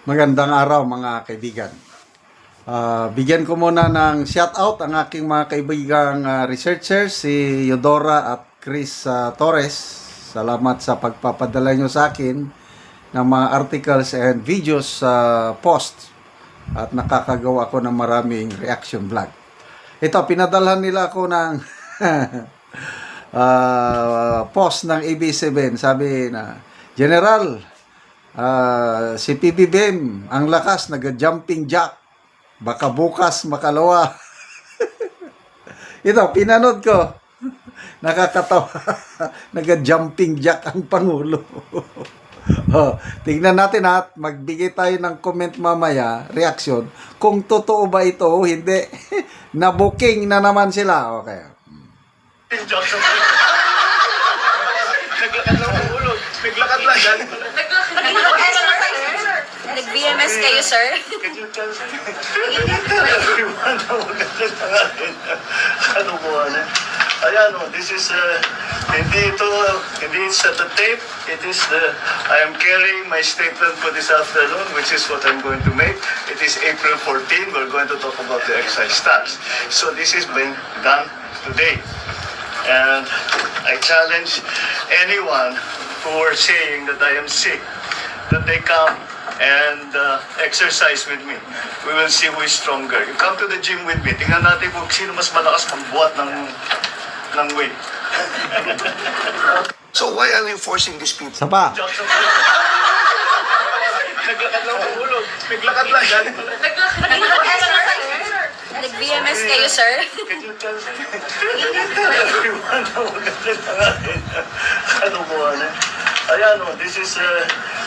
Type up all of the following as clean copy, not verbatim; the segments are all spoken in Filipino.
Magandang araw mga kaibigan. Bigyan ko muna ng shoutout ang aking mga kaibigang researchers, si Eudora at Chris Torres. Salamat sa pagpapadala nyo sa akin ng mga articles and videos sa post at nakakagawa ako ng maraming reaction vlog. Ito, pinadalhan nila ako ng post ng AB7. Sabi na, General, si PBBM, ang lakas, nag-jumping jack. Baka bukas makalawa. Ito, pinanood ko. Nakakatawa. Nag-jumping jack ang Pangulo. Tingnan natin at magbigay tayo ng comment mamaya, reaction, kung totoo ba ito o hindi. Na-booking na naman sila. Okay. Naglakad lang ang ulo. Naglakad lang. Nag-BMS kayo, sir? Everyone, magandang tanghali. Ano po, ayan, this is, hindi it's at the tape. It is I am carrying my statement for this afternoon, which is what I'm going to make. It is April 14. We're going to talk about the excise tax. So this is being done today. And I challenge anyone who are saying that I am sick, that they come and exercise with me. We will see who is stronger. You come to the gym with me. Tingnan natin kung sino mas malakas magbuhat ng weight. So why are you forcing these people? Sapa. Naglakad lang ang ulo. Naglakad lang. Nag-BMS kayo, sir? Everyone, magandang tanghali. Ano po, ayan, this is,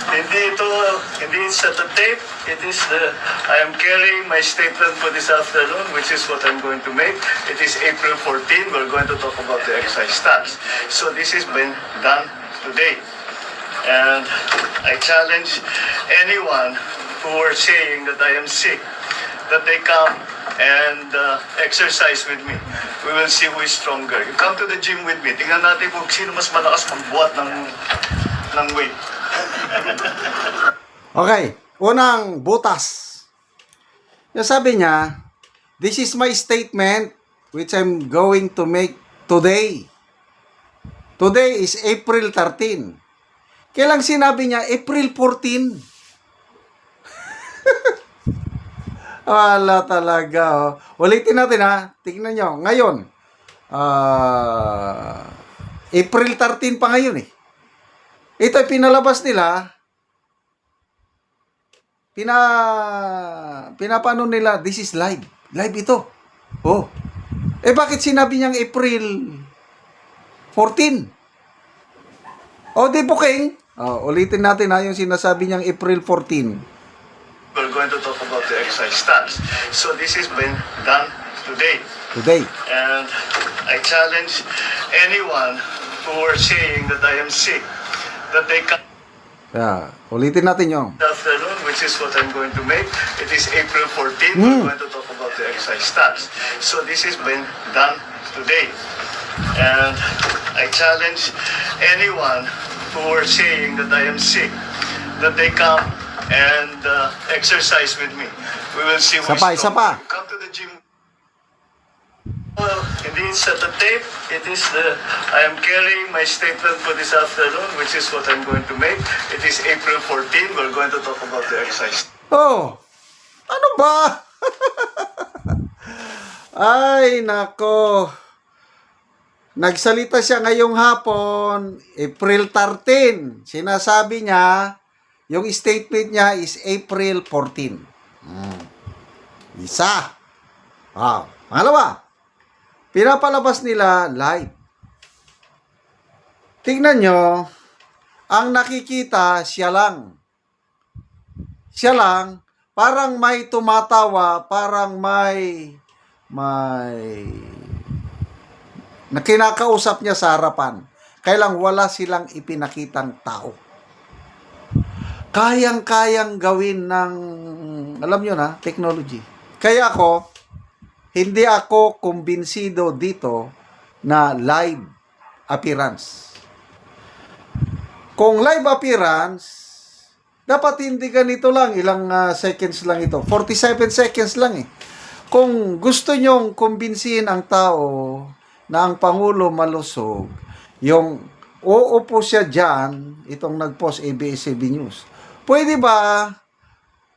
hindi it's at the tape. It is I am carrying my statement for this afternoon, which is what I'm going to make. It is April 14. We're going to talk about the excise tax. So this is being done today. And I challenge anyone who are saying that I am sick, that they come and exercise with me. We will see who is stronger. You come to the gym with me. Tingnan natin kung sino mas malakas magbuhat ng weight. Okay, unang butas. Yung sabi niya, this is my statement which I'm going to make today. Today is April 13. Kailang sinabi niya, April 14. Wala talaga. Oh. Ulitin natin ha. Tingnan nyo. Ngayon, April 13 pa ngayon eh. Ito pinalabas nila. Pinapano nila, this is live. Live ito. Oh. Bakit sinabi niyang April 14? Di booking. Ulitin natin ha, yung sinasabi niyang April 14. We're going to talk about the excise tax. So this is being done today. Today. And I challenge anyone who are saying that I am sick, that they come Ulitin natin yung. afternoon, which is what I'm going to make. It is April 14. We're going to talk about the excise tax. So this is being done today. And I challenge anyone who are saying that I am sick, that they come and exercise with me. We will see who is Sapa. stronger. Come to the gym. Hindi it's at the tape. It is I am carrying my statement for this afternoon, which is what I'm going to make. It is April 14. We're going to talk about the excise. Ano ba? Ay, nako. Nagsalita siya ngayong hapon, April 13. Sinasabi niya, yung statement niya is April 14. Isa. Pangalawa, pinapalabas nila live. Tingnan nyo, ang nakikita siya lang. Siya lang, parang may tumatawa, parang may na kinakausap niya sa harapan. Kailang wala silang ipinakitang tao. Kayang-kayang gawin ng, alam nyo na, technology. Kaya hindi ako kumbinsido dito na live appearance. Kung live appearance, Dapat hindi ganito lang, ilang seconds lang ito. 47 seconds lang eh. Kung gusto nyong kumbinsihin ang tao na ang Pangulo malusog, yung uupo siya dyan, itong nag-post ABS-CBN News. Pwede ba,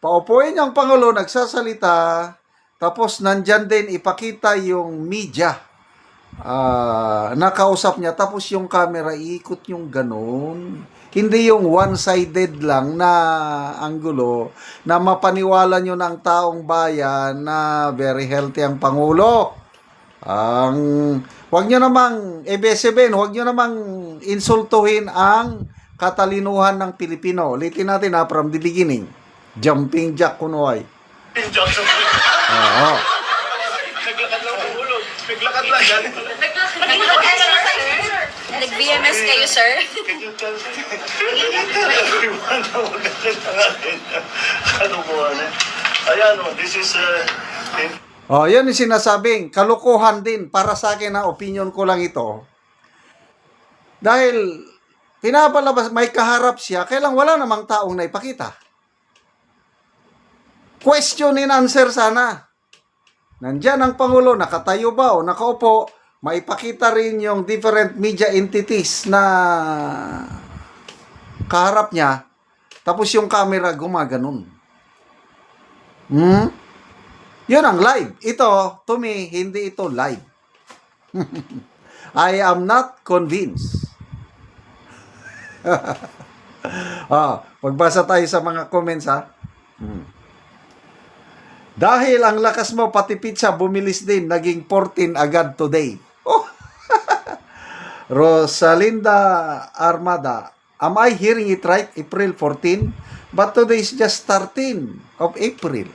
paupuin yung Pangulo, nagsasalita, tapos nandyan din ipakita yung media, nakausap niya, tapos yung camera, iikot yung ganun. Hindi yung one-sided lang na anggulo na mapaniwala nyo ng taong bayan na very healthy ang Pangulo. Wag nyo namang, ABS-CBN, wag nyo namang insultuhin ang katalinuhan ng Pilipino. Ulitin natin from the beginning. Jumping Jack Kunoy. Oo. Naglakad lang umulog. Naglakad lang. Nag-VMS kayo, sir? Can you tell everyone na huwag ka tangahin? Ano po, ayan, this is, Yan yung sinasabing, kalukuhan din. Para sa akin, opinion ko lang ito. Dahil, pinapalabas, may kaharap siya, kailang wala namang taong naipakita. Question and answer sana. Nandyan ang Pangulo, nakatayo ba o nakaupo, maipakita rin yung different media entities na kaharap niya, tapos yung camera gumaganon. Yun ang live. Ito, to me, hindi ito live. I am not convinced. Pagbasa tayo sa mga comments, ha? Dahil ang lakas mo, pati pizza, bumilis din, naging 14 agad today. Rosalinda Armada, am I hearing it right? April 14? But today is just 13 of April.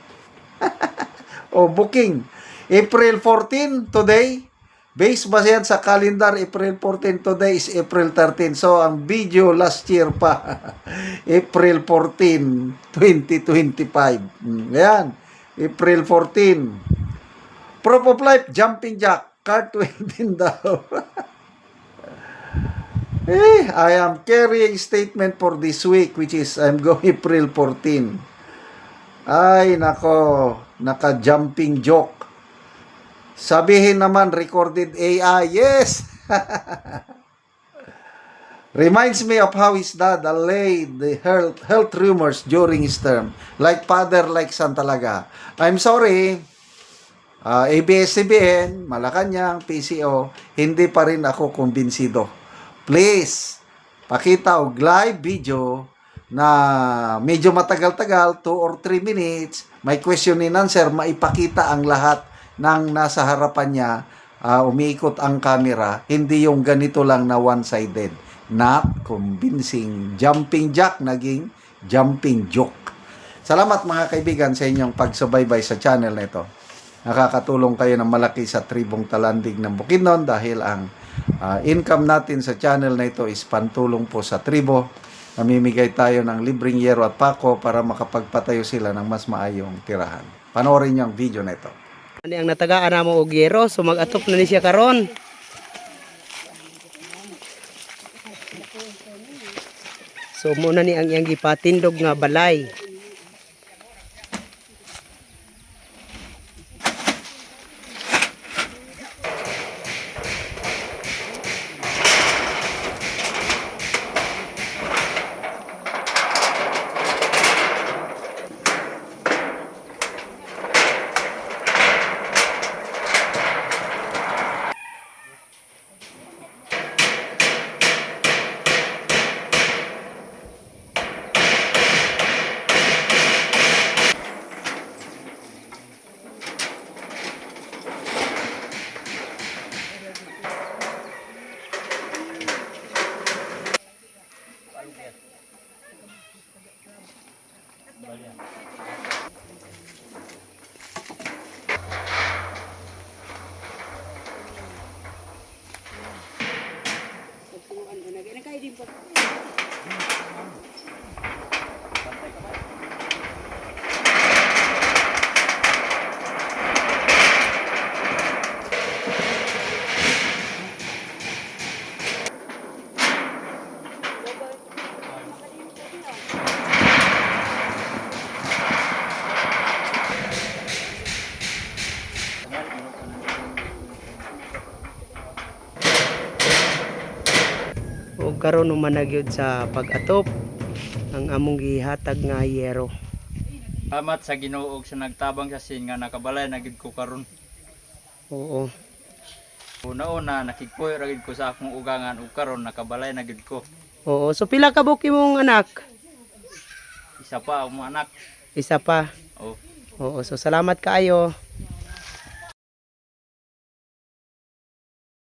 Booking. April 14 today. Based ba yan sa calendar, April 14 today is April 13. So, ang video last year pa, April 14, 2025. Ayan. April 14. Proof of life, jumping jack, cartwheel din daw. I am carrying statement for this week, which is I'm going April 14. Ay, nako, naka-jumping joke. Sabihin naman, recorded AI. Yes! Reminds me of how his dad allayed the health rumors during his term. Like father, like son talaga. I'm sorry, ABS-CBN, Malacanang, PCO, hindi pa rin ako kumbinsido. Please, pakita og live video na medyo matagal-tagal, 2 or 3 minutes, may question and answer, maipakita ang lahat ng nasa harapan niya, umiikot ang camera, hindi yung ganito lang na one-sided. Not convincing. Jumping jack, naging jumping joke. Salamat mga kaibigan sa inyong pagsubaybay sa channel na ito. Nakakatulong kayo ng malaki sa tribong Talandig ng Bukidnon dahil ang income natin sa channel na ito is pantulong po sa tribo. Namimigay tayo ng libreng yero at pako para makapagpatayo sila ng mas maayong tirahan. Panoorin niyo ang video na ito. Ani ang natagaan namo og yero, so mag-atop na ni siya karon. So muna ni ang iyang gipatindog nga balay. ug karon human na gyud sa pag-atop ang among gihatag nga yero. Salamat sa Ginoo sa nagtabang sa sin nga nakabalay na gid ko karon. Oo. Una-una nakigpuyo ra gid ko sa akong ugangan ug karon nakabalay na gid ko. Oo, so pila ka buok imong anak? Isa pa akong anak. Isa pa. Oh. Oo, so salamat kaayo.